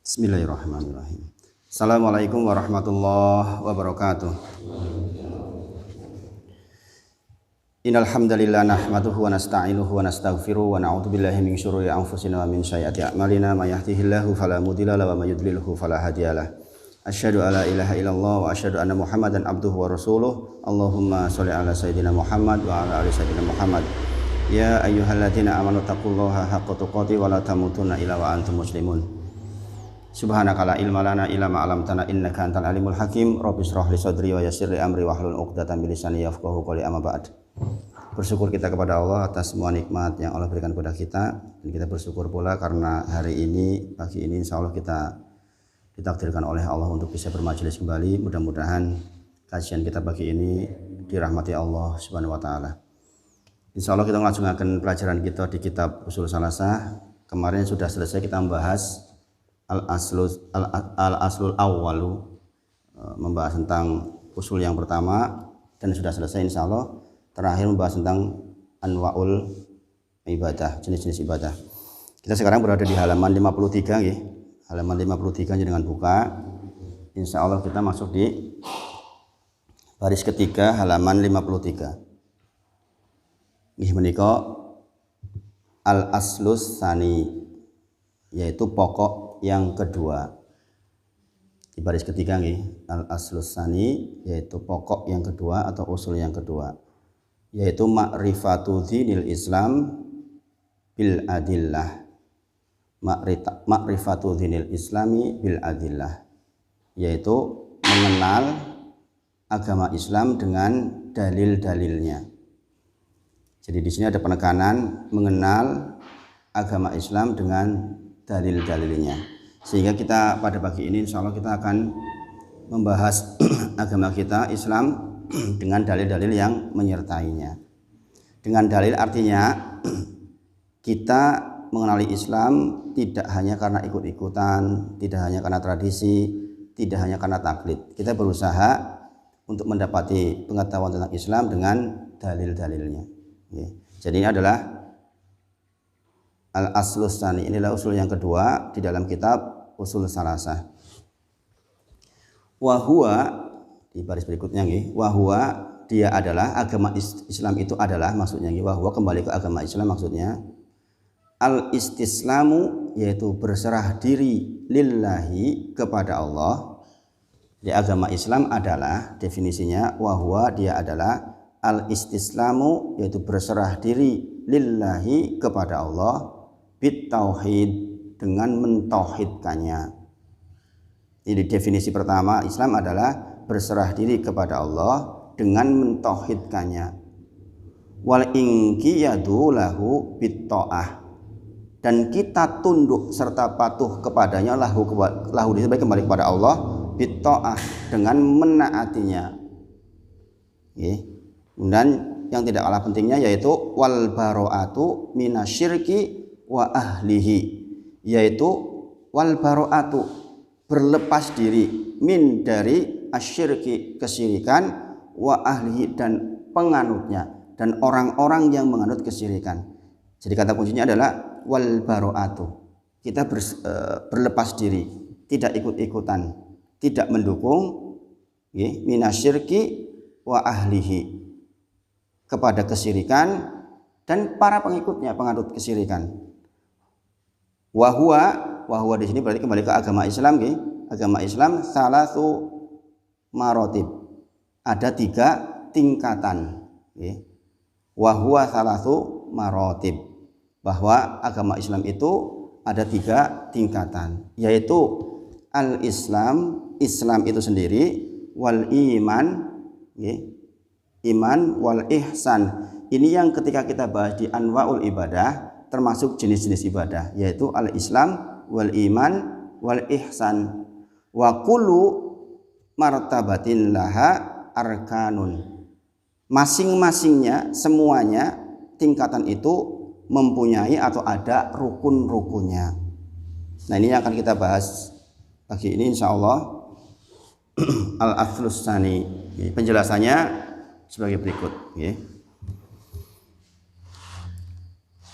Bismillahirrahmanirrahim. Assalamualaikum warahmatullahi wabarakatuh. Innal hamdalillah nahmaduhu wa nasta'inuhu wa nastaghfiruh wa na'udzu billahi min syururi anfusina wa min sayyiati a'malina may yahdihillahu fala mudilla lahu wa may yudlilhu fala hadiyalah. Asyhadu alla ilaha illallah wa asyhadu anna Muhammadan abduhu wa rasuluh. Allahumma shalli ala sayyidina Muhammad wa ala ali sayyidina Muhammad. Ya ayyuhalladzina amanu taqullaha haqqa tuqatih wa la tamutunna illa wa antum muslimun. Subhanaka la ilma lana illa ma 'allamtana innaka antal alimul hakim. Rabbi shrah li sadri wa yassir li amri wahlul 'uqdatam min lisani yafqahu qawli, amma ba'd. Bersyukur kita kepada Allah atas semua nikmat yang Allah berikan kepada kita, dan kita bersyukur pula karena hari ini, pagi ini insyaallah kita ditakdirkan oleh Allah untuk bisa bermajelis kembali. Mudah-mudahan kajian kita pagi ini dirahmati Allah Subhanahu wa taala. Insyaallah kita melanjutkan pelajaran kita di kitab Ushul Salasah. Kemarin sudah selesai kita membahas al-aslul awwalu, membahas tentang usul yang pertama, dan sudah selesai insyaallah. Terakhir membahas tentang anwaul ibadah, jenis-jenis ibadah. Kita sekarang berada di halaman 53 ya. Halaman 53 dengan buka. Insyaallah kita masuk di baris ketiga halaman 53. Nggih menika al-aslus tsani, yaitu pokok yang kedua. Di baris ketiga nih, al-aslus tsani, yaitu pokok yang kedua atau usul yang kedua, yaitu ma'rifatu dinil Islam bil adillah. Ma'rifatu dinil Islami bil adillah, yaitu mengenal agama Islam dengan dalil-dalilnya. Jadi di sini ada penekanan mengenal agama Islam dengan dalil-dalilnya, sehingga kita pada pagi ini insya Allah kita akan membahas agama kita Islam dengan dalil-dalil yang menyertainya. Dengan dalil artinya kita mengenali Islam tidak hanya karena ikut-ikutan, tidak hanya karena tradisi, tidak hanya karena taklid. Kita berusaha untuk mendapati pengetahuan tentang Islam dengan dalil-dalilnya. Jadi ini adalah al-aslus tsani, inilah usul yang kedua di dalam kitab Ushul Salasah. Wa huwa, di baris berikutnya nggih, wa huwa, dia adalah, agama Islam itu adalah, maksudnya nggih, wa huwa kembali ke agama Islam maksudnya al-istislamu, yaitu berserah diri lillahi, kepada Allah. Di agama Islam adalah, definisinya wa huwa, dia adalah al-istislamu, yaitu berserah diri lillahi, kepada Allah, bit tauhid, dengan mentauhidkannya. Ini definisi pertama, Islam adalah berserah diri kepada Allah dengan mentauhidkannya. Wal inqiyadu lahu bit ta'ah, dan kita tunduk serta patuh kepadanya, lahu disebut kembali kepada Allah, bit ta'ah, dengan menaatinya. Dan yang tidak kalah pentingnya yaitu wal baro'atu minasyirki wa ahlihi, yaitu wal baro'atu, berlepas diri, min, dari asyirki, kesyirikan, wa ahlihi, dan penganutnya, dan orang-orang yang menganut kesyirikan. Jadi kata kuncinya adalah wal baro'atu, kita berlepas diri, tidak ikut-ikutan, tidak mendukung, minasyirki wa ahlihi, kepada kesyirikan dan para pengikutnya, penganut kesyirikan. Wahwa di sini berarti kembali ke agama Islam, agama Islam salasu marotib, ada 3 tingkatan. Wahwa salasu marotib, bahwa agama Islam itu ada 3 tingkatan, yaitu al-Islam, Islam itu sendiri, wal iman, iman, wal ihsan. Ini yang ketika kita bahas di anwaul ibadah, termasuk jenis-jenis ibadah, yaitu al-Islam, wal iman, wal ihsan. Wa kullu martabatin laha arkanun. Masing-masingnya, semuanya tingkatan itu mempunyai atau ada rukun-rukunnya. Nah, ini yang akan kita bahas pagi ini insyaallah. Al-aslus tsani, penjelasannya sebagai berikut.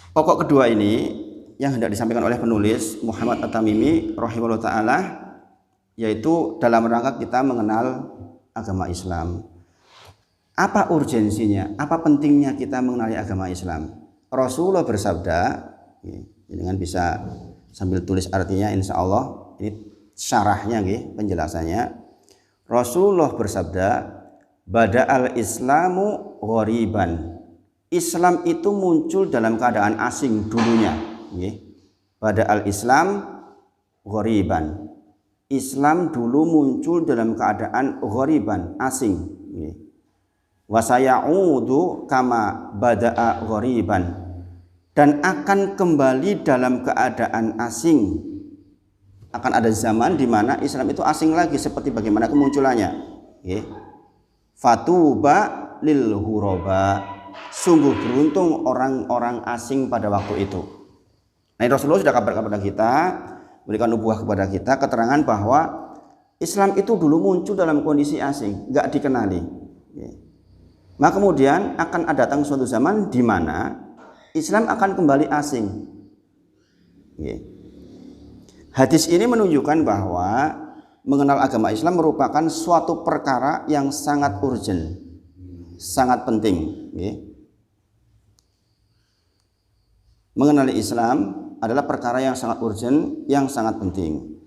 Pokok kedua ini yang hendak disampaikan oleh penulis Muhammad At-Tamimi rahimahullah taala, yaitu dalam rangka kita mengenal agama Islam. Apa urgensinya? Apa pentingnya kita mengenali agama Islam? Rasulullah bersabda, dengan bisa sambil tulis artinya insya Allah, ini syarahnya penjelasannya. Rasulullah bersabda, bada'al islamu ghoriban. Islam itu muncul dalam keadaan asing dulunya. Bada'al islam ghoriban. Islam dulu muncul dalam keadaan ghoriban, asing. Wa sayaudu kama bada'a ghoriban. Dan akan kembali dalam keadaan asing. Akan ada zaman di mana Islam itu asing lagi seperti bagaimana kemunculannya. Fatuba lil ghuraba. Sungguh beruntung orang-orang asing pada waktu itu. Nah, Rasulullah sudah kabar kepada kita, berikan nubuah kepada kita, keterangan bahwa Islam itu dulu muncul dalam kondisi asing, nggak dikenali. Maka kemudian akan datang suatu zaman di mana Islam akan kembali asing. Hadis ini menunjukkan bahwa mengenal agama Islam merupakan suatu perkara yang sangat urgent, sangat penting. Mengenali Islam adalah perkara yang sangat urgent, yang sangat penting.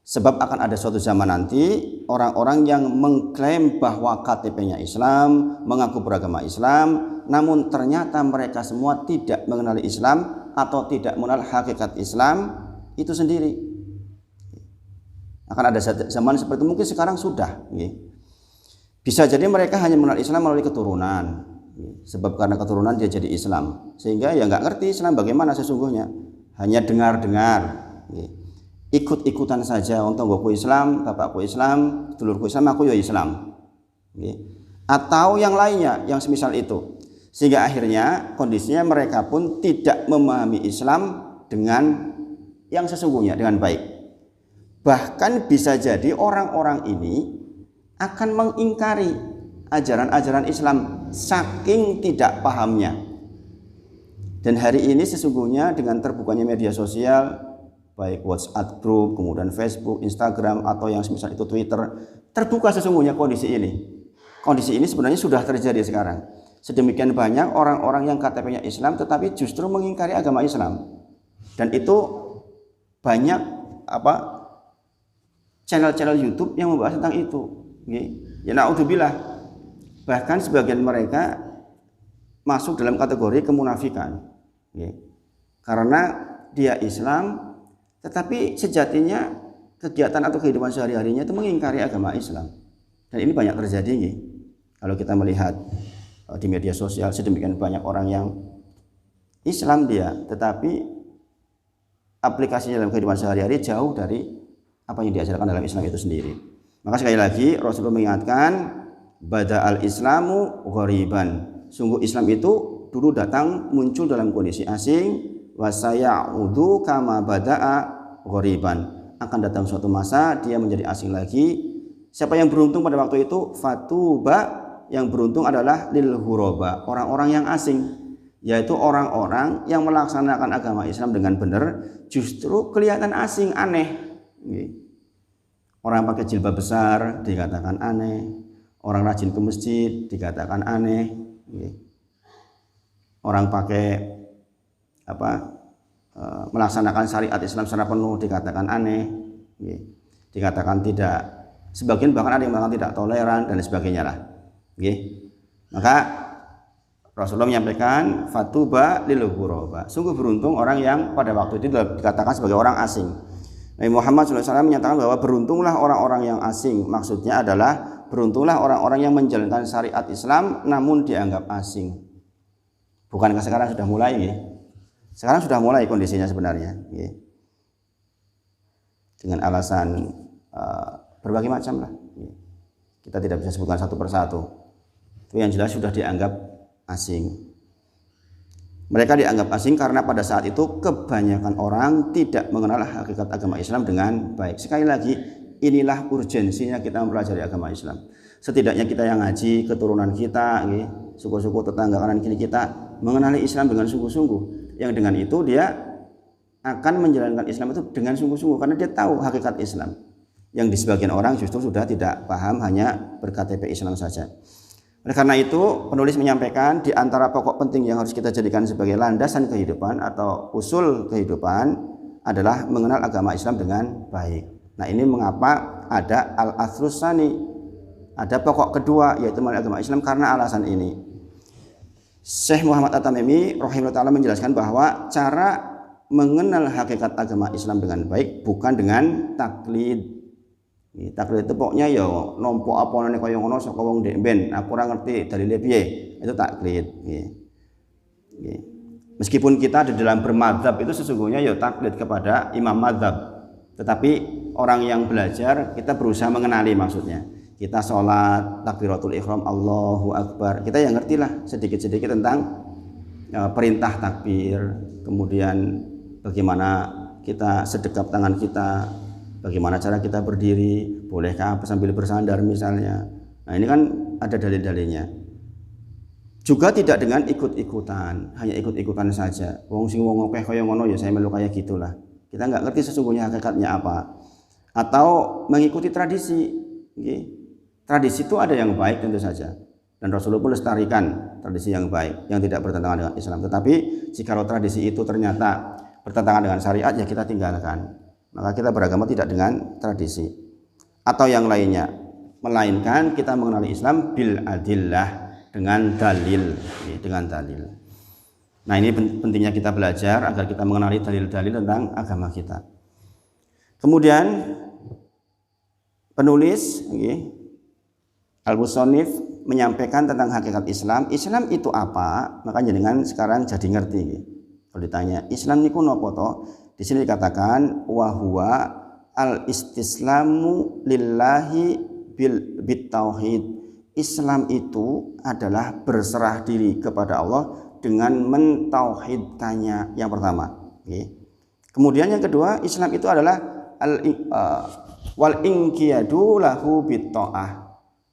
Sebab akan ada suatu zaman nanti orang-orang yang mengklaim bahwa KTP-nya Islam, mengaku beragama Islam, namun ternyata mereka semua tidak mengenali Islam atau tidak mengenal hakikat Islam itu sendiri. Akan ada zaman seperti itu, mungkin sekarang sudah. Bisa jadi mereka hanya mengenal Islam melalui keturunan. Sebab karena keturunan dia jadi Islam, sehingga ya nggak ngerti Islam bagaimana sesungguhnya, hanya dengar-dengar, ikut-ikutan saja. Untuk aku Islam, bapakku Islam, dulurku Islam, aku ya Islam, atau yang lainnya yang semisal itu, sehingga akhirnya kondisinya mereka pun tidak memahami Islam dengan yang sesungguhnya, dengan baik. Bahkan bisa jadi orang-orang ini akan mengingkari ajaran-ajaran Islam saking tidak pahamnya. Dan hari ini sesungguhnya dengan terbukanya media sosial, baik WhatsApp group, kemudian Facebook, Instagram, atau yang semisal itu Twitter, terbuka sesungguhnya kondisi ini. Kondisi ini sebenarnya sudah terjadi sekarang. Sedemikian banyak orang-orang yang KTP-nya Islam tetapi justru mengingkari agama Islam. Dan itu banyak channel-channel YouTube yang membahas tentang itu. Ya naudzubillah. Bahkan sebagian mereka masuk dalam kategori kemunafikan, karena dia Islam tetapi sejatinya kegiatan atau kehidupan sehari-harinya itu mengingkari agama Islam. Dan ini banyak terjadi. Kalau kita melihat di media sosial, sedemikian banyak orang yang Islam dia, tetapi aplikasinya dalam kehidupan sehari-hari jauh dari apa yang diajarkan dalam Islam itu sendiri. Maka sekali lagi Rasulullah mengingatkan, bada'al islamu ghoriban. Sungguh Islam itu dulu datang muncul dalam kondisi asing, wa sayaudu kama bada'a ghoriban. Akan datang suatu masa dia menjadi asing lagi. Siapa yang beruntung pada waktu itu? Fatuba, yang beruntung adalah lil ghuraba, orang-orang yang asing, yaitu orang-orang yang melaksanakan agama Islam dengan benar justru kelihatan asing, aneh. Orang pakai jilbab besar dikatakan aneh. Orang rajin ke masjid dikatakan aneh. Orang pakai melaksanakan syariat Islam secara penuh dikatakan aneh. Dikatakan tidak. Sebagian bahkan ada yang mengatakan tidak toleran dan sebagainya lah. Maka Rasulullah menyampaikan fatuba lil ghuraba. Sungguh beruntung orang yang pada waktu itu dikatakan sebagai orang asing. Nabi Muhammad SAW menyatakan bahwa beruntunglah orang-orang yang asing. Maksudnya adalah beruntunglah orang-orang yang menjalankan syariat Islam namun dianggap asing. Bukankah sekarang sudah mulai? Sekarang sudah mulai kondisinya sebenarnya. Dengan alasan berbagai macam lah. Kita tidak bisa sebutkan satu persatu. Itu yang jelas sudah dianggap asing. Mereka dianggap asing karena pada saat itu kebanyakan orang tidak mengenal hakikat agama Islam dengan baik. Sekali lagi, inilah urgensinya kita mempelajari agama Islam. Setidaknya kita yang ngaji, keturunan kita, suku-suku tetangga kanan kiri kita mengenali Islam dengan sungguh-sungguh. Yang dengan itu dia akan menjalankan Islam itu dengan sungguh-sungguh karena dia tahu hakikat Islam. Yang di sebagian orang justru sudah tidak paham, hanya berKTP Islam saja. Oleh karena itu, penulis menyampaikan di antara pokok penting yang harus kita jadikan sebagai landasan kehidupan atau usul kehidupan adalah mengenal agama Islam dengan baik. Nah, ini mengapa ada al-aslus tsani, ada pokok kedua yaitu mengenal agama Islam karena alasan ini. Syekh Muhammad At-Tamimi rahimahullah ta'ala menjelaskan bahwa cara mengenal hakikat agama Islam dengan baik bukan dengan taklid. Taklid itu pokoknya ya nompo apa nene kaya ngono saka wong ndek ben, aku ora ngerti dalile piye. Itu taklid. Meskipun kita di dalam bermadzhab itu sesungguhnya ya taklid kepada imam madzhab. Tetapi orang yang belajar kita berusaha mengenali maksudnya. Kita sholat takbiratul ihram Allahu Akbar. Kita yang ngertilah sedikit-sedikit tentang perintah takbir, kemudian bagaimana kita sedekap tangan kita, bagaimana cara kita berdiri, bolehkah sambil bersandar misalnya. Nah, ini kan ada dalil-dalilnya. Juga tidak dengan ikut-ikutan, hanya ikut-ikutan saja. Wong sing wong akeh kaya ngono ya saya melu kaya gitulah. Kita nggak ngerti sesungguhnya hakikatnya apa. Atau mengikuti tradisi. Tradisi itu ada yang baik tentu saja. Dan Rasulullah pun lestarikan tradisi yang baik, yang tidak bertentangan dengan Islam. Tetapi jika tradisi itu ternyata bertentangan dengan syariat, ya kita tinggalkan. Maka kita beragama tidak dengan tradisi atau yang lainnya, melainkan kita mengenali Islam bil adillah, dengan dalil, dengan dalil. Nah, ini pentingnya kita belajar agar kita mengenali dalil-dalil tentang agama kita. Kemudian penulis Al-Musannif menyampaikan tentang hakikat Islam. Islam itu apa? Maka jenengan sekarang jadi ngerti. Kalau ditanya Islam niku napa to? Di sini dikatakan wa huwa al-istislamu lillahi bit tauhid. Islam itu adalah berserah diri kepada Allah dengan mentauhidkannya, yang pertama. Kemudian yang kedua, Islam itu adalah wal inqiyadu lahu bit ta'ah,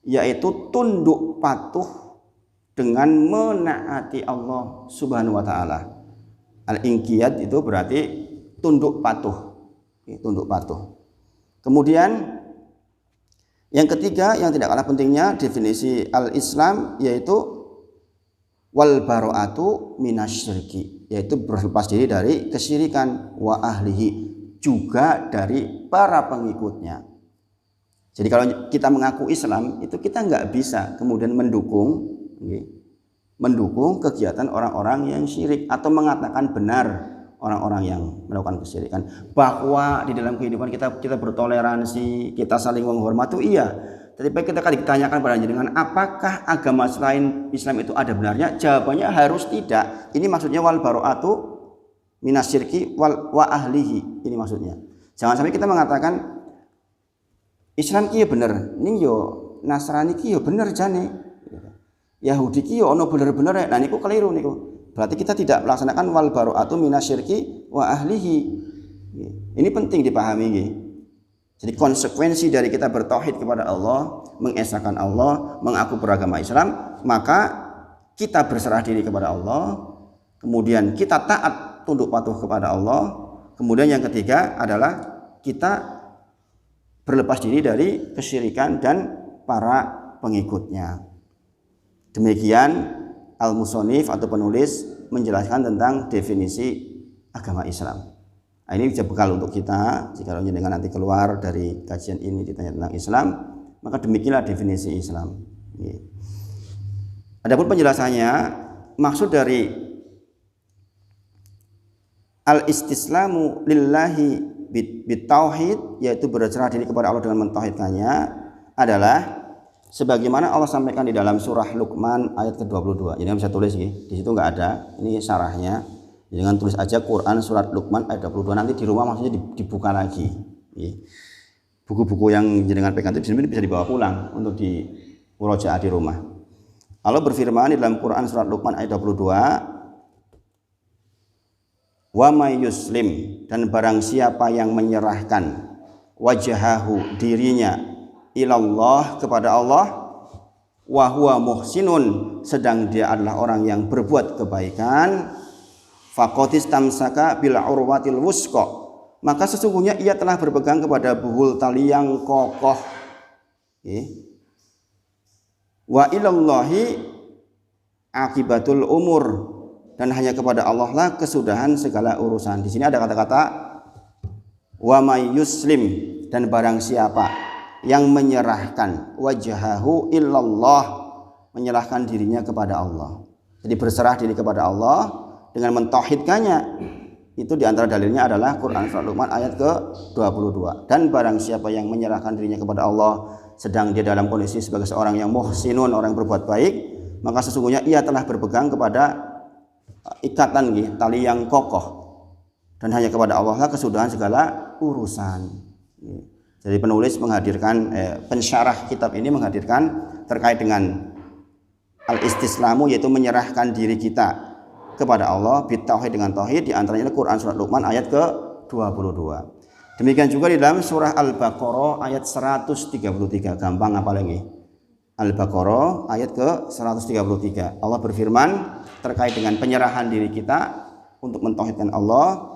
yaitu tunduk patuh dengan menaati Allah Subhanahu wa taala. Al-inqiyad itu berarti tunduk patuh, tunduk patuh. Kemudian yang ketiga yang tidak kalah pentingnya definisi al-Islam yaitu wal bara'atu minasyirki, yaitu berlepas diri dari kesyirikan, wa ahlihi, juga dari para pengikutnya. Jadi kalau kita mengaku Islam itu kita nggak bisa kemudian mendukung kegiatan orang-orang yang syirik atau mengatakan benar orang-orang yang melakukan kesyirikan. Bahwa di dalam kehidupan kita bertoleransi, kita saling menghormati, iya. Tetapi ketika ditanyakan pada jenengan apakah agama selain Islam itu ada benarnya, jawabannya harus tidak. Ini maksudnya wal bara'atu minasyirki wa ahlihi. Ini maksudnya. Jangan sampai kita mengatakan Islam ki ya bener, ini yo Nasrani ki yo bener jane, Yahudi ki yo ono bener-bener. Nah niku keliru niku. Berarti kita tidak melaksanakan wal bara'atu minasyirki wa ahlihi. Ini penting dipahami. Jadi konsekuensi dari kita bertauhid kepada Allah, mengesahkan Allah, mengaku beragama Islam, maka kita berserah diri kepada Allah, kemudian kita taat tunduk patuh kepada Allah, kemudian yang ketiga adalah kita berlepas diri dari kesyirikan dan para pengikutnya. Demikian Al-Musannif atau penulis menjelaskan tentang definisi agama Islam. Nah, ini bisa bekal untuk kita jika dengan nanti keluar dari kajian ini ditanya tentang Islam, maka demikianlah definisi Islam. Adapun penjelasannya, maksud dari al-istislamu lillahi bit tauhid, yaitu berserah diri kepada Allah dengan mentauhidkannya, adalah sebagaimana Allah sampaikan di dalam surah Luqman ayat ke-22. Jadi bisa tulis di situ nggak ada, ini syarahnya. Dengan tulis aja Quran surat Luqman ayat 22, nanti di rumah maksudnya dibuka lagi. Buku-buku yang jenengan pegang itu bisa dibawa pulang untuk di murojaah di rumah. Allah berfirman di dalam Quran surat Luqman ayat 22, wa may yuslim, dan barang siapa yang menyerahkan wajahahu, dirinya, ilallah, kepada Allah, wa huwa muhsinun, sedang dia adalah orang yang berbuat kebaikan, faqatis tamsaka bil urwatil wusqa, maka sesungguhnya ia telah berpegang kepada buhul tali yang kokoh. Wa ilallahi akibatul umur, dan hanya kepada Allah lah kesudahan segala urusan. Di sini ada kata-kata wa may yuslim, dan barang siapa yang menyerahkan wajhahu illallah, menyerahkan dirinya kepada Allah. Jadi berserah diri kepada Allah dengan mentauhidkannya. Itu diantara dalilnya adalah Quran Surat Luqman ayat ke-22. Dan barang siapa yang menyerahkan dirinya kepada Allah sedang dia dalam kondisi sebagai seorang yang muhsinun, orang yang berbuat baik, maka sesungguhnya ia telah berpegang kepada ikatan tali yang kokoh, dan hanya kepada Allah lah kesudahan segala urusan. Jadi penulis menghadirkan pensyarah kitab ini menghadirkan terkait dengan al-istislamu, yaitu menyerahkan diri kita kepada Allah bitauhid, dengan tauhid, di antaranya Quran Surat Luqman ayat ke-22. Demikian juga di dalam surah Al-Baqarah ayat 133. Gampang apa lagi? Al-Baqarah ayat ke-133. Allah berfirman terkait dengan penyerahan diri kita untuk mentauhidkan Allah.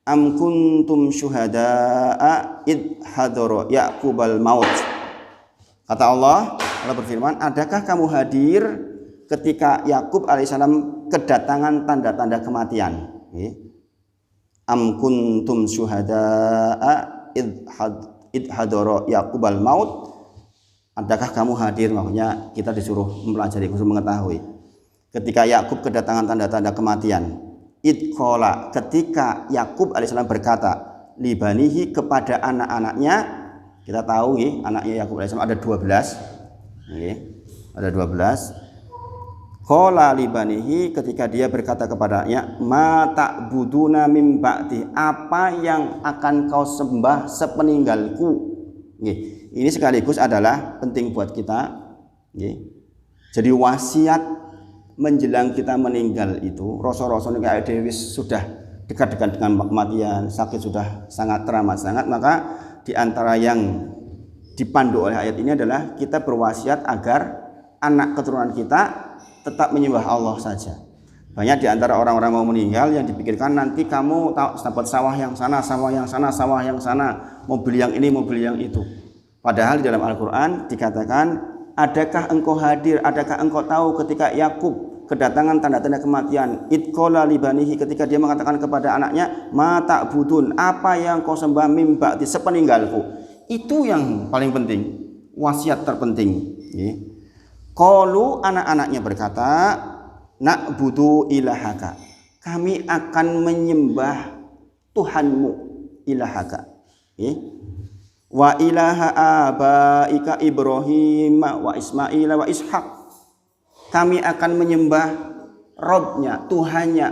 Am kuntum syuhada'a id hadara Ya'qubal maut. Kata Allah berfirman, adakah kamu hadir ketika Yakub alaihissalam kedatangan tanda-tanda kematian? Am kuntum syuhada'a id hadara Ya'qubal maut. Adakah kamu hadir? Maksudnya kita disuruh mempelajari, disuruh mengetahui ketika Yakub kedatangan tanda-tanda kematian. Id qala, ketika Yakub alaihissalam berkata libanihi, kepada anak-anaknya. Kita tahu anaknya Yakub alaihissalam ada 12. Ada 12. Qala libanihi, ketika dia berkata kepadanya, ma ta'buduna mim ba'di, apa yang akan kau sembah sepeninggalku. Ini sekaligus adalah penting buat kita. Jadi wasiat menjelang kita meninggal itu, rasul-rasul kayak Dewi sudah dekat-dekat dengan kematian, sakit sudah sangat teramat sangat, maka di antara yang dipandu oleh ayat ini adalah kita berwasiat agar anak keturunan kita tetap menyembah Allah saja. Banyak di antara orang-orang mau meninggal yang dipikirkan nanti kamu dapat sawah yang sana, sawah yang sana, sawah yang sana, mobil yang ini, mobil yang itu. Padahal di dalam Al-Quran dikatakan, adakah engkau hadir, adakah engkau tahu ketika Yakub kedatangan tanda-tanda kematian, idqala libanihi, ketika dia mengatakan kepada anaknya, ma ta'budun, apa yang kau sembah mim ba'di, sepeninggalku. Itu yang paling penting, wasiat terpenting. Qalu, anak-anaknya berkata, na'budu ilahaka, kami akan menyembah Tuhanmu, ilahaka, wa ilaha abaika Ibrahim wa Ismail wa Ishaq, kami akan menyembah Robnya, Tuhannya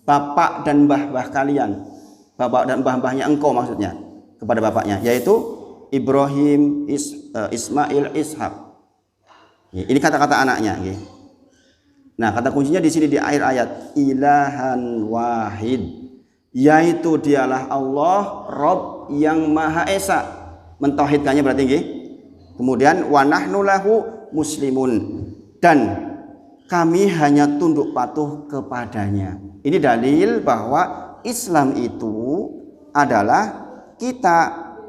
bapak dan mbah-mbah kalian, bapak dan mbah-mbahnya engkau, maksudnya kepada bapaknya, yaitu Ibrahim, Ismail, Ishaq. Ini kata-kata anaknya. Nah, kata kuncinya di sini di akhir ayat, ilahan wahid, yaitu dialah Allah Rob yang Maha Esa, mentauhidkannya berarti. Kemudian wa nahnu lahu muslimun, dan kami hanya tunduk patuh kepadanya. Ini dalil bahwa Islam itu adalah kita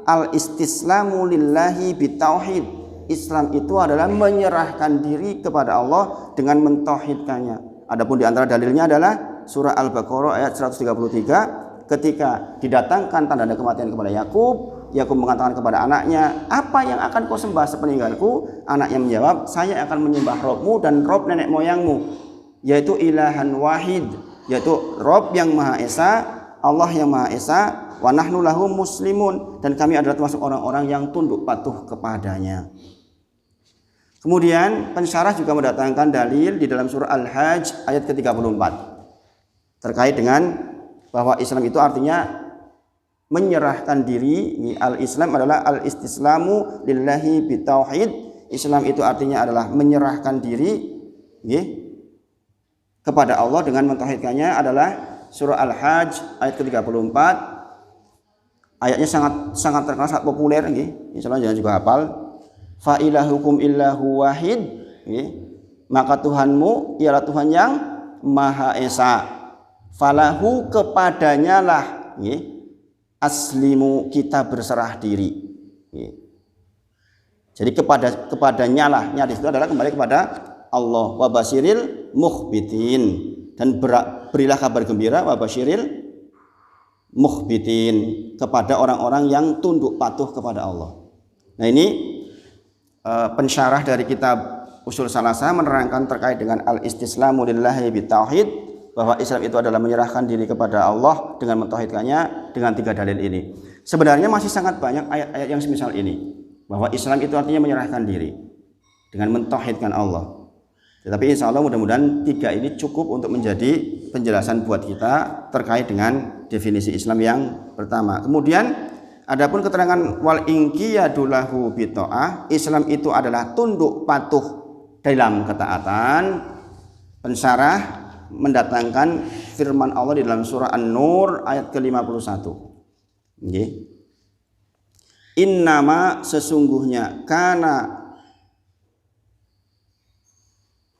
al-istislamu lillahi bitauhid. Islam itu adalah menyerahkan diri kepada Allah dengan mentauhidkannya. Adapun di antara dalilnya adalah surah Al-Baqarah ayat 133, ketika didatangkan tanda-tanda kematian kepada Yakub mengatakan kepada anaknya, apa yang akan kau sembah sepeninggalku? Anaknya menjawab, saya akan menyembah Robmu dan Rob nenek moyangmu, yaitu ilahan wahid, yaitu Rob yang Maha Esa, Allah yang Maha Esa, wa nahnu lahu muslimun, dan kami adalah termasuk orang-orang yang tunduk patuh kepadanya. Kemudian pensyarah juga mendatangkan dalil di dalam surah Al-Hajj ayat ke-34 terkait dengan bahwa Islam itu artinya menyerahkan diri. Al-Islam adalah al-istislamu lillahi bitauhid. Islam itu artinya adalah menyerahkan diri kepada Allah dengan mentauhidkannya, adalah surah Al-Hajj ayat ke-34. Ayatnya sangat terkenal, sangat populer, insyaallah jangan juga hafal. Fa ilahukum illahu wahid, maka Tuhanmu ialah Tuhan yang Maha Esa. falahu kepadanya lah aslimu kita berserah diri. Jadi kepadanya lah, di situ adalah kembali kepada Allah. Wa basyiril mukhbitin, dan berilah kabar gembira wa basyiril mukhbitin, kepada orang-orang yang tunduk patuh kepada Allah. Nah ini pensyarah dari kitab Ushul Salasah menerangkan terkait dengan al-istislamu lillahi bitauhid, bahwa Islam itu adalah menyerahkan diri kepada Allah dengan mentauhidkannya dengan 3 dalil ini. Sebenarnya masih sangat banyak ayat-ayat yang semisal ini, bahwa Islam itu artinya menyerahkan diri dengan mentauhidkan Allah. Tetapi insya Allah mudah-mudahan 3 ini cukup untuk menjadi penjelasan buat kita terkait dengan definisi Islam yang pertama. Kemudian adapun keterangan wal inqiyadu lahu bita'ah, Islam itu adalah tunduk patuh dalam ketaatan. Pensyarah mendatangkan firman Allah di dalam surah An-Nur ayat ke-51. Nggih. Innama sesungguhnya kana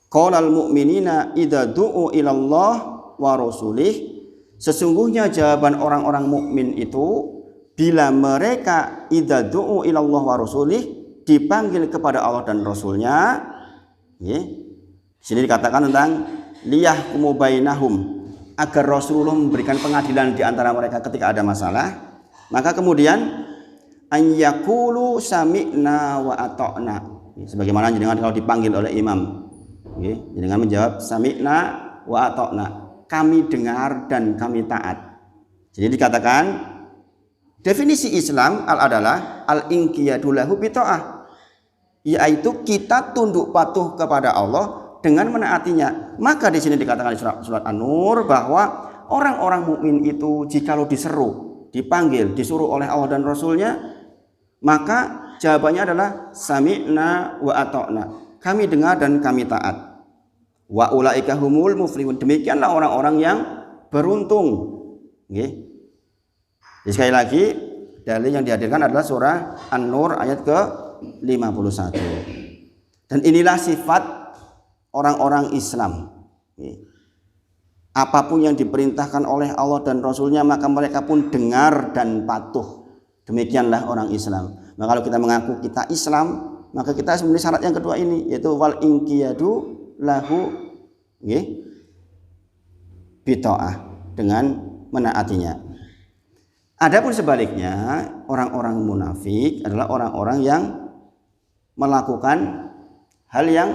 qaulal mu'minina idza du'u ilallah wa rasulih, sesungguhnya jawaban orang-orang mukmin itu bila mereka idza du'u ilallah wa rasulih, dipanggil kepada Allah dan Rasulnya. Di sini dikatakan tentang liyahkumu bainahum, agar Rasulullah memberikan pengadilan di antara mereka ketika ada masalah. Maka kemudian an yaqulu sami'na wa ata'na, sebagaimana jenengan kalau dipanggil oleh imam, jenengan menjawab sami'na wa ata'na, kami dengar dan kami taat. Jadi dikatakan definisi Islam adalah al-inqiyadu lahu bita'ah, yaitu kita tunduk patuh kepada Allah dengan menaatinya. Maka di sini dikatakan di surat An-Nur bahwa orang-orang mukmin itu jikalau diseru, dipanggil, disuruh oleh Allah dan Rasulnya, maka jawabannya adalah sami'na wa ata'na, kami dengar dan kami taat. Wa ulaika humul muflihun, demikianlah orang-orang yang beruntung. Jadi sekali lagi dalil yang dihadirkan adalah surah An-Nur ayat ke-51. Dan inilah sifat orang-orang Islam. Apapun yang diperintahkan oleh Allah dan Rasulnya, maka mereka pun dengar dan patuh. Demikianlah orang Islam. Maka kalau kita mengaku kita Islam, maka kita memenuhi syarat yang kedua ini, yaitu wal inqiyadu lahu bita'ah, dengan menaatinya. Adapun sebaliknya, orang-orang munafik adalah orang-orang yang melakukan hal yang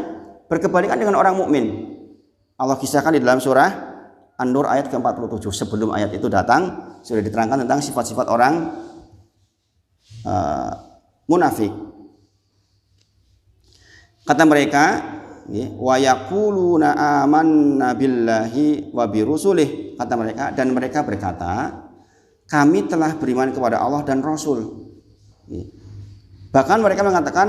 berkebalikan dengan orang mukmin. Allah kisahkan di dalam surah An-Nur ayat ke-47. Sebelum ayat itu datang, sudah diterangkan tentang sifat-sifat orang munafik. Kata mereka, wa yaquluna amanna billahi wa birusulih, kata mereka, dan mereka berkata, kami telah beriman kepada Allah dan Rasul. Bahkan mereka mengatakan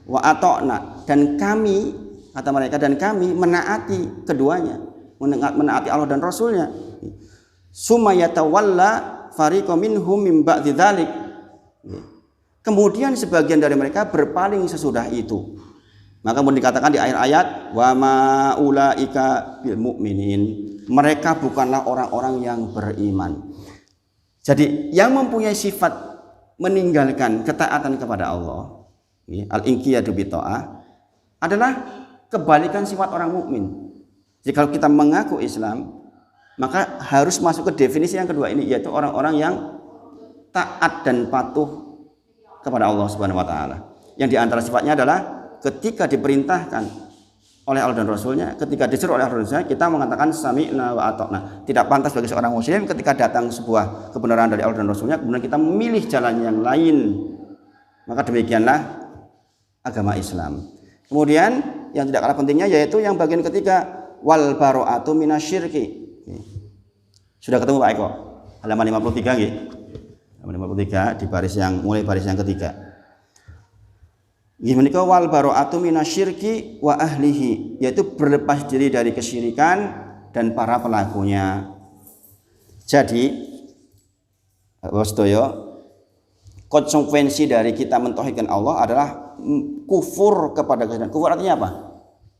wa ata'na, dan kami, kata mereka, dan kami menaati keduanya, menaati Allah dan Rasulnya. Summa yatawalla fariqum minhum min ba'di dzalik, kemudian sebagian dari mereka berpaling sesudah itu. Maka kemudian dikatakan di akhir ayat, wa ma ulaika bil mu'minin, mereka bukanlah orang-orang yang beriman. Jadi yang mempunyai sifat meninggalkan ketaatan kepada Allah, al-inqiyadu bita'ah, adalah kebalikan sifat orang mukmin. Jadi kalau kita mengaku Islam, maka harus masuk ke definisi yang kedua ini, yaitu orang-orang yang taat dan patuh kepada Allah Subhanahu wa taala. Yang di antara sifatnya adalah ketika diperintahkan oleh Allah dan Rasulnya, ketika disuruh oleh Rasulnya, kita mengatakan sami'na wa ata'na. Tidak pantas bagi seorang muslim ketika datang sebuah kebenaran dari Allah dan Rasulnya, kemudian kita memilih jalan yang lain. Maka demikianlah agama Islam. Kemudian yang tidak kalah pentingnya yaitu yang bagian ketiga, wal bara'atu minasyirki. Sudah ketemu Pak Eko? Halaman 53 nggih. Halaman 53 di baris yang mulai baris yang ketiga. Menika wal bara'atu minasyirki wa ahlihi, yaitu berlepas diri dari kesyirikan dan para pelakunya. Jadi wastoyo, konsekuensi dari kita mentauhidkan Allah adalah kufur kepada kesyirikan. Kufur artinya apa?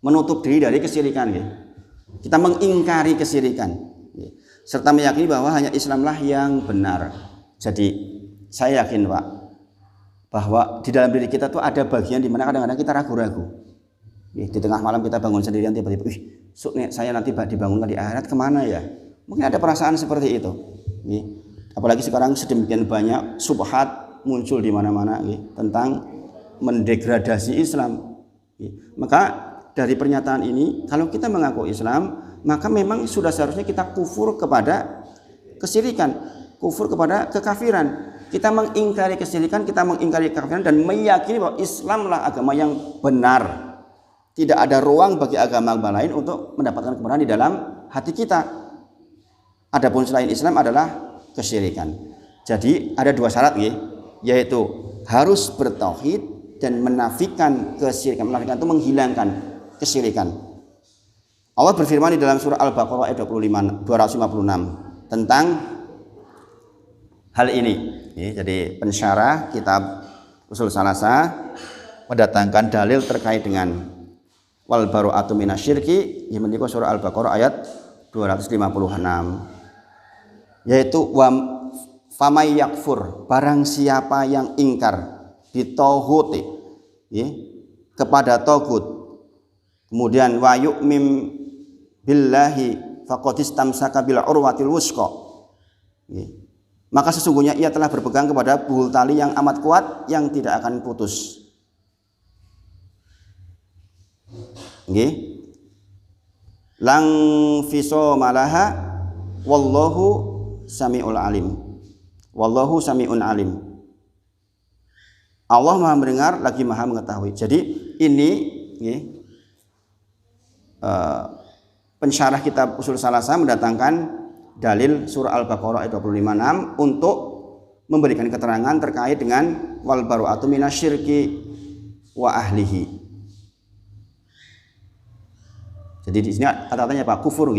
Menutup diri dari kesyirikan. Kita mengingkari kesyirikan. serta meyakini bahwa hanya Islamlah yang benar. Jadi saya yakin Pak, bahwa di dalam diri kita tuh ada bagian di mana kadang-kadang kita ragu-ragu. Di tengah malam kita bangun sendirian tiba-tiba, saya nanti dibangunkan di akhirat kemana ya? Mungkin ada perasaan seperti itu. Apalagi sekarang sedemikian banyak subhat muncul di mana-mana tentang mendegradasi Islam. Maka dari pernyataan ini, kalau kita mengaku Islam, maka memang sudah seharusnya kita kufur kepada kesyirikan, kufur kepada kekafiran. Kita mengingkari kesyirikan, kita mengingkari kekafiran dan meyakini bahwa Islamlah agama yang benar. Tidak ada ruang bagi agama-agama lain untuk mendapatkan kebenaran di dalam hati kita. Adapun selain Islam adalah kesyirikan. Jadi ada dua syarat yaitu harus bertauhid dan menafikan kesyirikan. Menafikan itu menghilangkan kesyirikan. Allah berfirman di dalam surah Al-Baqarah ayat 256 tentang hal ini. Jadi pensyarah kitab Ushul Tsalatsa mendatangkan dalil terkait dengan wal baru'atu minasyirki, yang menika surah Al-Baqarah ayat 256, yaitu wa famay yakfur, barang siapa yang ingkar bitauhid kepada tauhid, kemudian wa yu'mim billahi faqad istamsaka bil urwatil wusqa, maka sesungguhnya ia telah berpegang kepada buhul tali yang amat kuat yang tidak akan putus. Lang fiso malaha wallahu samiul alim. Wallahu samiun alim. Allah Maha mendengar lagi Maha mengetahui. Jadi ini pensyarah kitab Ushul Tsalatsa mendatangkan dalil surah Al-Baqarah ayat 256 untuk memberikan keterangan terkait dengan wal baru'atu minasyirki wa ahlihi. Jadi di sini kata-katanya Pak, kufur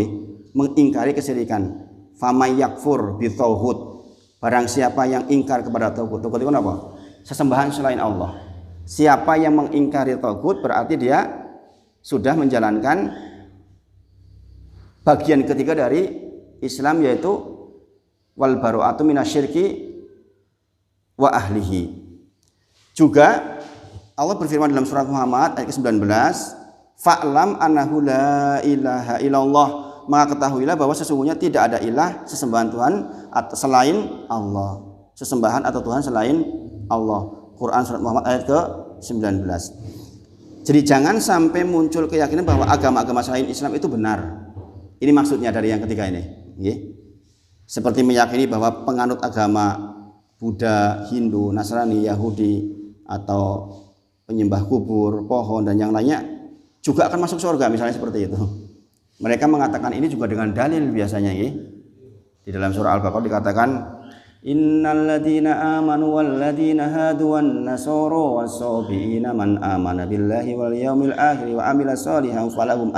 mengingkari kesyirikan. Famay yakfur bi tauhid, barang siapa yang ingkar kepada tauhid. Tauhid itu apa? Sesembahan selain Allah. Siapa yang mengingkari tauhid berarti dia sudah menjalankan bagian ketiga dari Islam, yaitu wal baru'atu minasyirki wa ahlihi. Juga Allah berfirman dalam surat Muhammad ayat ke-19, fa'lam annahu la ilaha illallah, maka ketahuilah bahwa sesungguhnya tidak ada ilah sesembahan Tuhan atau selain Allah. Sesembahan atau Tuhan selain Allah. Quran surat Muhammad ayat ke-19. Jadi jangan sampai muncul keyakinan bahwa agama-agama selain Islam itu benar. Ini maksudnya dari yang ketiga ini. Seperti meyakini bahwa penganut agama Buddha, Hindu, Nasrani, Yahudi atau penyembah kubur, pohon dan yang lainnya juga akan masuk surga, misalnya seperti itu. Mereka mengatakan ini juga dengan dalil biasanya. Di dalam surah Al-Baqarah dikatakan innal ladzina amanu wal ladzina hadu wan nasara was-sabiina man amana billahi wal yaumil akhir wa amila shalihan falahum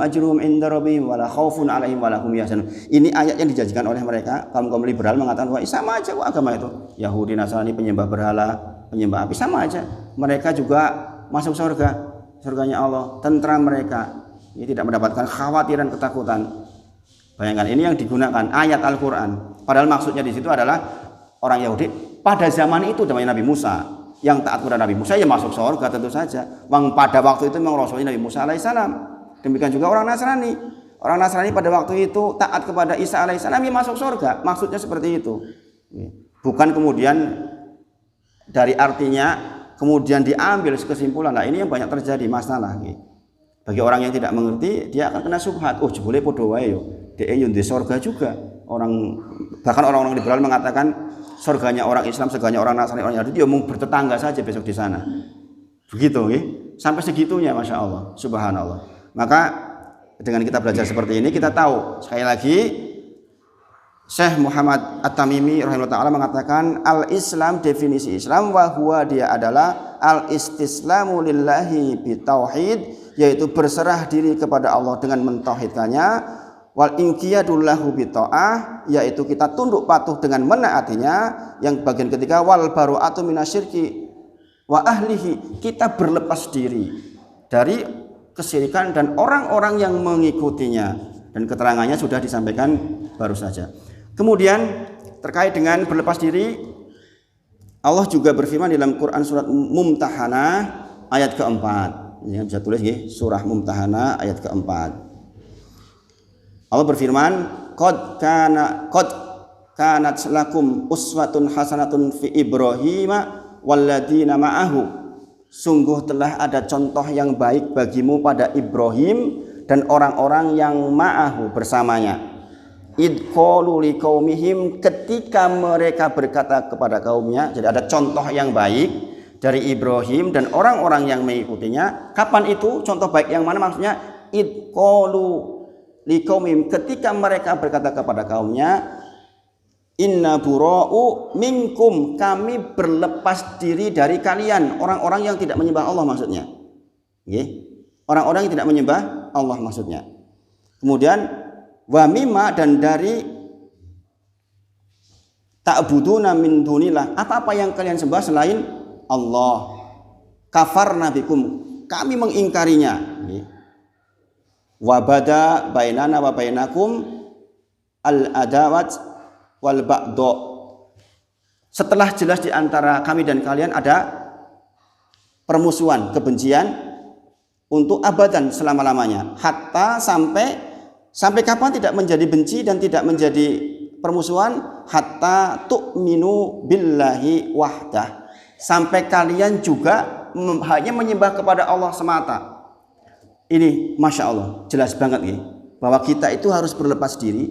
ajruhum inda rabbihim wala khaufun 'alaihim wala hum yahzanun. Ini ayat yang dijanjikan oleh mereka. Kaum liberal mengatakan bahwa sama aja agama itu. Yahudi, Nasrani, penyembah berhala, penyembah api sama aja. Mereka juga masuk surga. Surganya Allah, tentram mereka. Ini tidak mendapatkan khawatiran, ketakutan. Bayangkan, ini yang digunakan ayat Al-Quran. Padahal maksudnya di situ adalah orang Yahudi pada zaman itu, zaman Nabi Musa, yang taat kepada Nabi Musa ya masuk surga tentu saja. Pada waktu itu memang Rasulnya Nabi Musa alaihissalam. Demikian juga orang Nasrani. Orang Nasrani pada waktu itu taat kepada Isa alaihissalam ya masuk surga. Maksudnya seperti itu. Bukan kemudian dari artinya kemudian diambil kesimpulan. Nah ini yang banyak terjadi masalah. Bagi orang yang tidak mengerti, dia akan kena subhat. Oh jebule podo wae yo. Dia yo di surga juga. Bahkan orang-orang liberal mengatakan surganya orang Islam, surganya orang Nasrani, orang Yahudi, dia mau bertetangga saja besok di sana. Begitu, sampai segitunya, masya Allah, subhanallah. Maka dengan kita belajar seperti ini, kita tahu sekali lagi. Syekh Muhammad At-Tamimi rahimahullah ta'ala mengatakan al-Islam, definisi Islam wahwa dia adalah al-istislamu lillahi bitauhid, yaitu berserah diri kepada Allah dengan mentauhidkannya, wal inqiyadullahu bita'ah, yaitu kita tunduk patuh dengan menaatinya. Yang bagian ketiga wal baru'atu minasyirki wa ahlihi, kita berlepas diri dari kesyirikan dan orang-orang yang mengikutinya. dan keterangannya sudah disampaikan baru saja. Kemudian terkait dengan berlepas diri, Allah juga berfirman dalam Quran surat Mumtahanah ayat keempat. Ini bisa tulis ya, surah Mumtahanah ayat keempat. Allah berfirman, qad kanat lakum uswatun hasanatun fi Ibrahim walladzina ma'ahu. Sungguh telah ada contoh yang baik bagimu pada Ibrahim dan orang-orang yang ma'ahu bersamanya. Id qalu liqaumihim, ketika mereka berkata kepada kaumnya. Jadi ada contoh yang baik dari Ibrahim dan orang-orang yang mengikutinya. Kapan itu contoh baik yang mana? Maksudnya id qalu liqaumihim, ketika mereka berkata kepada kaumnya, inna bura'u minkum, kami berlepas diri dari kalian, orang-orang yang tidak menyembah Allah maksudnya. Orang-orang yang tidak menyembah Allah maksudnya. Kemudian wa mimma, dan dari ta'buduna min dunillah, apa-apa yang kalian sembah selain Allah. Kafarna bikum, kami mengingkarinya. Wa bada bainana wa bainakum al-adawat wal ba'do, setelah jelas di antara kami dan kalian ada permusuhan, kebencian untuk abadan, selama-lamanya. Hatta sampai kapan tidak menjadi benci dan tidak menjadi permusuhan? Hatta tu'minu billahi wahdah, sampai kalian juga hanya menyembah kepada Allah semata. Ini Masya Allah jelas banget ya, bahwa kita itu harus berlepas diri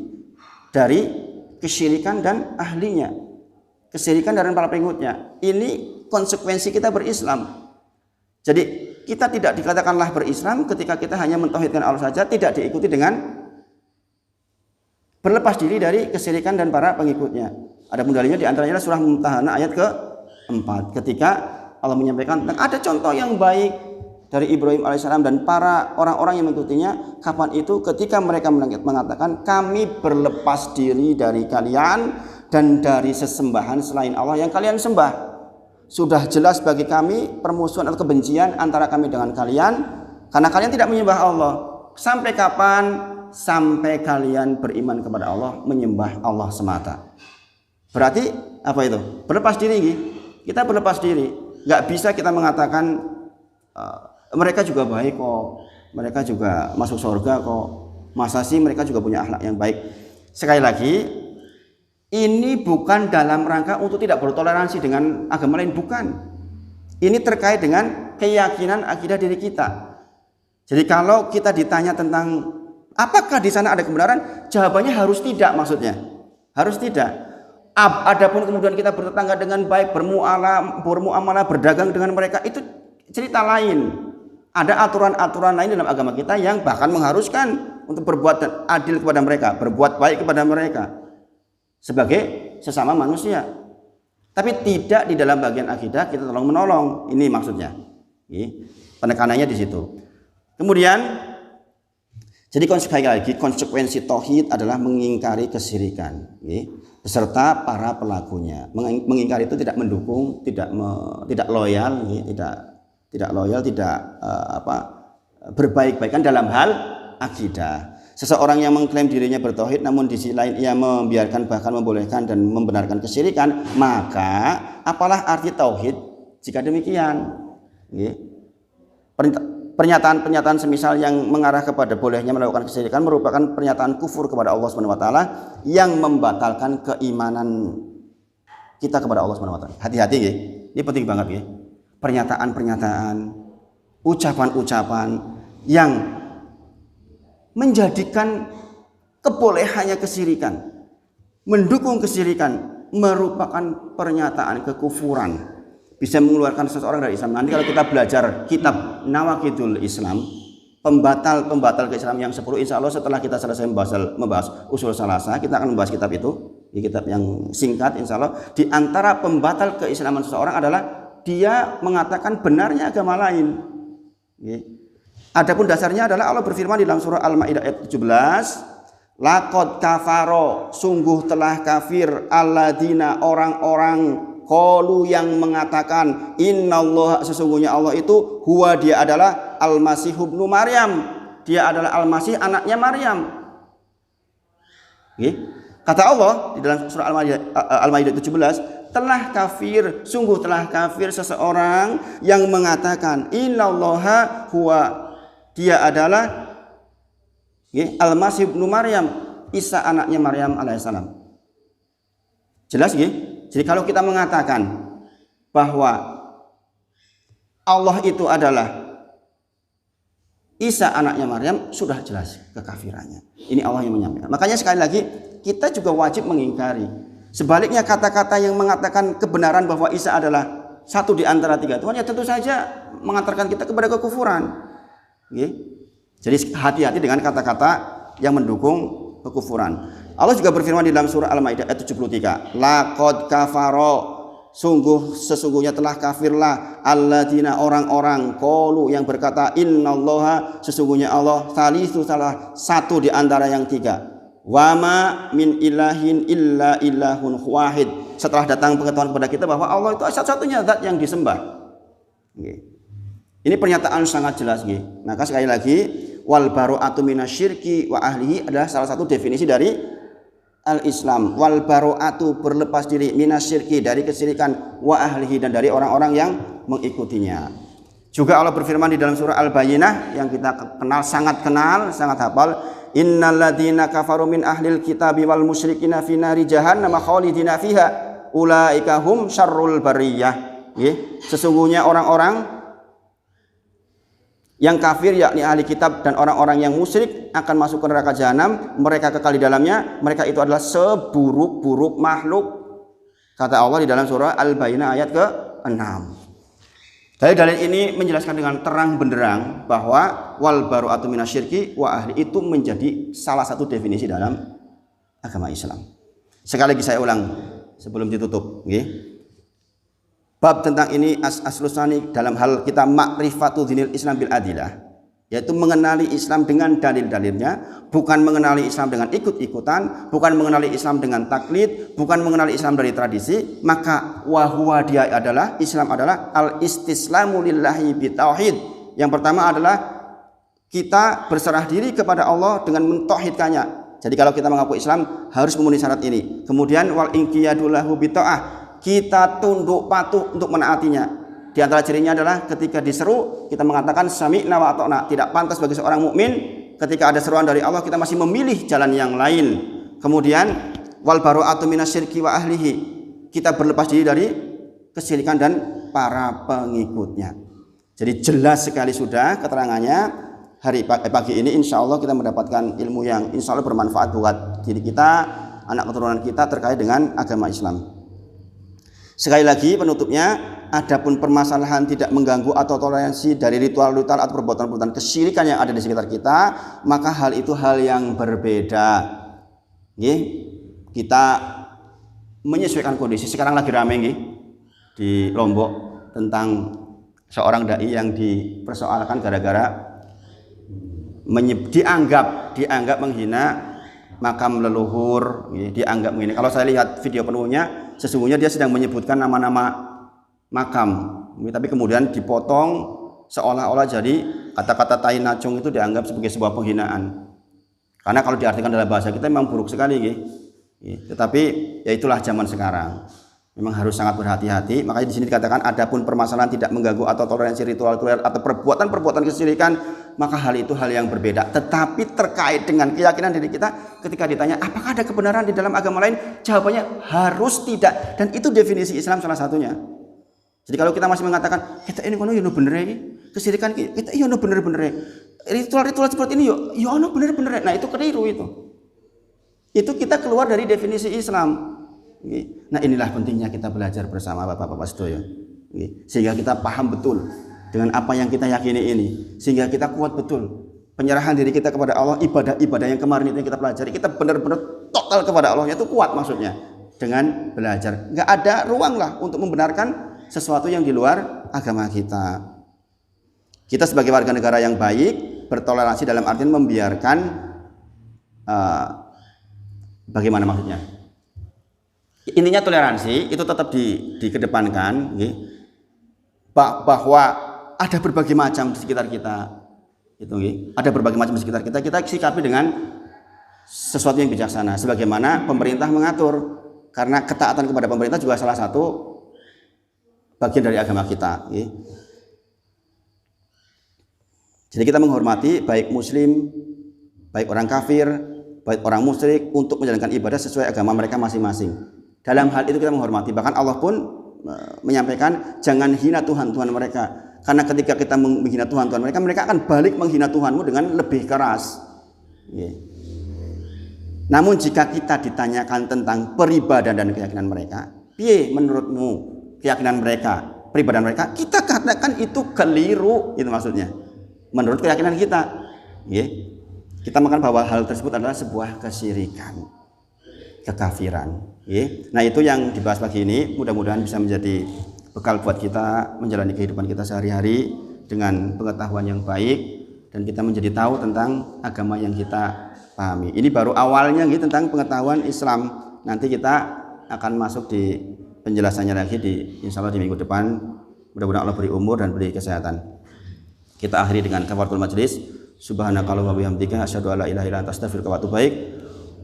dari kesyirikan dan ahlinya, kesyirikan dan para pengikutnya. Ini konsekuensi kita berislam. Jadi kita tidak dikatakanlah berislam ketika kita hanya mentauhidkan Allah saja, tidak diikuti dengan berlepas diri dari kesyirikan dan para pengikutnya. Ada dalilnya, di antaranya surah Mumtahanah ayat ke-4, ketika Allah menyampaikan tentang ada contoh yang baik dari Ibrahim alaihissalam dan para orang-orang yang mengikutinya. Kapan itu? Ketika mereka mengatakan, kami berlepas diri dari kalian dan dari sesembahan selain Allah yang kalian sembah. Sudah jelas bagi kami permusuhan atau kebencian antara kami dengan kalian, karena kalian tidak menyembah Allah. Sampai kapan? Sampai kalian beriman kepada Allah, menyembah Allah semata. Berarti apa itu? Berlepas diri. Kita berlepas diri. Gak bisa kita mengatakan mereka juga baik kok, mereka juga masuk surga kok, masa sih mereka juga punya akhlak yang baik. Sekali lagi, ini bukan dalam rangka untuk tidak bertoleransi dengan agama lain, bukan. Ini terkait dengan keyakinan akidah diri kita. Jadi kalau kita ditanya tentang apakah di sana ada kebenaran, jawabannya harus tidak, maksudnya harus tidak. Adapun kemudian kita bertetangga dengan baik, bermuamalah, berdagang dengan mereka, itu cerita lain. Ada aturan-aturan lain dalam agama kita yang bahkan mengharuskan untuk berbuat adil kepada mereka, berbuat baik kepada mereka sebagai sesama manusia. Tapi tidak di dalam bagian akidah kita tolong menolong. Ini maksudnya. Penekanannya di situ. Kemudian, jadi konsekuensi tauhid adalah mengingkari kesyirikan, beserta para pelakunya. Mengingkari itu tidak mendukung, tidak loyal, tidak loyal, tidak berbaik-baikan dalam hal akidah. Seseorang yang mengklaim dirinya bertauhid namun di sisi lain ia membiarkan, bahkan membolehkan dan membenarkan kesyirikan, maka apalah arti tauhid jika demikian? Pernyataan-pernyataan semisal yang mengarah kepada bolehnya melakukan kesyirikan merupakan pernyataan kufur kepada Allah SWT yang membatalkan keimanan kita kepada Allah SWT. Hati-hati ya, ini penting banget ya. Pernyataan-pernyataan, ucapan-ucapan yang menjadikan kebolehannya kesyirikan, mendukung kesyirikan, merupakan pernyataan kekufuran, bisa mengeluarkan seseorang dari Islam. Nanti kalau kita belajar kitab Nawaqidul Islam, pembatal keislaman yang 10, insya Allah setelah kita selesai membahas usul salasah, kita akan membahas kitab itu, di kitab yang singkat insya Allah. Di antara pembatal keislaman seseorang adalah dia mengatakan benarnya agama lain. Adapun dasarnya adalah Allah berfirman di dalam surah Al-Maidah ayat 17, laqad kafaro, sungguh telah kafir, alladzina, orang-orang, qalu yang mengatakan, innallaha, sesungguhnya Allah itu, huwa, dia adalah al-masih ibnu Maryam, dia adalah al-masih anaknya Maryam. Nggih. Kata Allah di dalam surah Al-Maidah 17, telah kafir, sungguh telah kafir seseorang yang mengatakan innallaha huwa, dia adalah Al-Masih ibnu Maryam, Isa anaknya Maryam alaihissalam. Jelas nggih? Jadi kalau kita mengatakan bahwa Allah itu adalah Isa anaknya Maryam, sudah jelas kekafirannya. Ini Allah yang menyampaikan. Makanya sekali lagi kita juga wajib mengingkari. Sebaliknya kata-kata yang mengatakan kebenaran bahwa Isa adalah satu di antara tiga Tuhan, ya tentu saja mengantarkan kita kepada kekufuran. Jadi hati-hati dengan kata-kata yang mendukung kekufuran. Allah juga berfirman di dalam surah Al-Maidah ayat 73, laqad kafaro, sesungguhnya telah kafirlah alladzina, orang-orang qalu yang berkata innallaha, sesungguhnya Allah salisu, salah satu di antara yang tiga, wama min ilahin illa ilahun wahid, setelah datang pengetahuan kepada kita bahwa Allah itu satu-satunya zat yang disembah. Ini pernyataan sangat jelas. Maka sekali lagi, wal baro'atu minasyirki wa ahlihi adalah salah satu definisi dari al-Islam. Wal baro'atu, berlepas diri, minasyirki, dari kesyirikan, wa ahlihi, dan dari orang-orang yang mengikutinya. Juga Allah berfirman di dalam surah Al-Bayyinah yang kita kenal, sangat hafal, innalladzina kafaru min ahlil kitabi wal musyrikina fi nari jahannam khalidina fiha ulaika hum syarrul bariyah. Sesungguhnya orang-orang yang kafir, yakni ahli kitab dan orang-orang yang musyrik, akan masuk ke neraka jahanam, mereka kekal di dalamnya, mereka itu adalah seburuk-buruk makhluk, kata Allah di dalam surah Al-Bayyinah ayat ke-6. Dalil ini menjelaskan dengan terang benderang bahwa wal baro'atu minasyirki wa ahli itu menjadi salah satu definisi dalam agama Islam. Sekali lagi saya ulang sebelum ditutup, bab tentang ini aslusani dalam hal kita makrifatu dinil Islam bil adilah, yaitu mengenali Islam dengan dalil-dalilnya, bukan mengenali Islam dengan ikut-ikutan, bukan mengenali Islam dengan taklid, bukan mengenali Islam dari tradisi. Maka wahwa, dia adalah, Islam adalah al-istislamu lillahi bitauhid. Yang pertama adalah kita berserah diri kepada Allah dengan mentauhidkannya. Jadi kalau kita mengaku Islam harus memenuhi syarat ini. Kemudian wal inqiyadu lahu bita'ah, kita tunduk patuh untuk menaatinya. Di antara cirinya adalah ketika diseru kita mengatakan sami'na wa ata'na. Tidak pantas bagi seorang mukmin ketika ada seruan dari Allah kita masih memilih jalan yang lain. Kemudian wal baro'atu minasyirki wa ahlihi, kita berlepas diri dari kesyirikan dan para pengikutnya. Jadi jelas sekali sudah keterangannya. Pagi ini insya Allah kita mendapatkan ilmu yang insya Allah bermanfaat buat diri kita, anak keturunan kita terkait dengan agama Islam. Sekali lagi penutupnya, adapun permasalahan tidak mengganggu atau toleransi dari ritual-ritual atau perbuatan-perbuatan kesyirikan yang ada di sekitar kita, maka hal itu hal yang berbeda. Kita menyesuaikan kondisi. Sekarang lagi rame di Lombok tentang seorang dai yang dipersoalkan gara-gara dianggap menghina makam leluhur, dianggap menghina. Kalau saya lihat video penuhnya, sesungguhnya dia sedang menyebutkan nama-nama makam, tapi kemudian dipotong seolah-olah jadi kata-kata tai nacung itu dianggap sebagai sebuah penghinaan. Karena kalau diartikan dalam bahasa kita memang buruk sekali, tetapi ya itulah zaman sekarang. Memang harus sangat berhati-hati. Makanya di sini dikatakan adapun permasalahan tidak mengganggu atau toleransi ritual atau perbuatan-perbuatan kesyirikan, maka hal itu hal yang berbeda. Tetapi terkait dengan keyakinan diri kita, ketika ditanya apakah ada kebenaran di dalam agama lain, jawabannya harus tidak. Dan itu definisi Islam salah satunya. Jadi kalau kita masih mengatakan kita ini kono yo bener kesyirikan kita iya no bener-bener, ritual-ritual seperti ini yo ono bener-bener. Nah itu keliru itu. Itu kita keluar dari definisi Islam. Nah inilah pentingnya kita belajar bersama Bapak-bapak sedoyo, sehingga kita paham betul dengan apa yang kita yakini ini, sehingga kita kuat betul penyerahan diri kita kepada Allah. Ibadah-ibadah yang kemarin itu yang kita pelajari, kita benar-benar total kepada Allah, itu kuat maksudnya dengan belajar. Nggak ada ruang lah untuk membenarkan sesuatu yang di luar agama kita. Kita sebagai warga negara yang baik bertoleransi dalam artian membiarkan bagaimana maksudnya? Intinya toleransi itu tetap dikedepankan, bahwa ada berbagai macam di sekitar kita, ada berbagai macam di sekitar kita. Kita sikapi dengan sesuatu yang bijaksana sebagaimana pemerintah mengatur, karena ketaatan kepada pemerintah juga salah satu bagian dari agama kita. Jadi kita menghormati baik muslim, baik orang kafir, baik orang musyrik untuk menjalankan ibadah sesuai agama mereka masing-masing. Dalam hal itu kita menghormati. Bahkan Allah pun menyampaikan jangan hina Tuhan-Tuhan mereka. Karena ketika kita menghina Tuhan-Tuhan mereka, mereka akan balik menghina Tuhanmu dengan lebih keras. Namun jika kita ditanyakan tentang peribadahan dan keyakinan mereka, piye menurutmu keyakinan mereka, peribadahan mereka, kita katakan itu keliru, itu maksudnya. Menurut keyakinan kita, kita makan bahwa hal tersebut adalah sebuah kesyirikan, kekafiran. Nah itu yang dibahas pagi ini, mudah-mudahan bisa menjadi bekal buat kita menjalani kehidupan kita sehari-hari dengan pengetahuan yang baik dan kita menjadi tahu tentang agama yang kita pahami. Ini baru awalnya tentang pengetahuan Islam. Nanti kita akan masuk di penjelasannya lagi insya Allah di minggu depan. Mudah-mudahan Allah beri umur dan beri kesehatan. Kita akhiri dengan kafaratul majlis. Subhanakallahumma wa bihamdika asyhadu an la ilaha illa anta astaghfiruka wa atubu ilaik.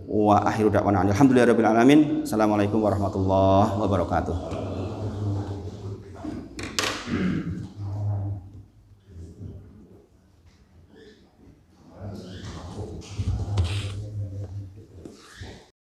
Wa akhiru da'wana alhamdulillahirabbil alamin. Assalamualaikum warahmatullahi wabarakatuh.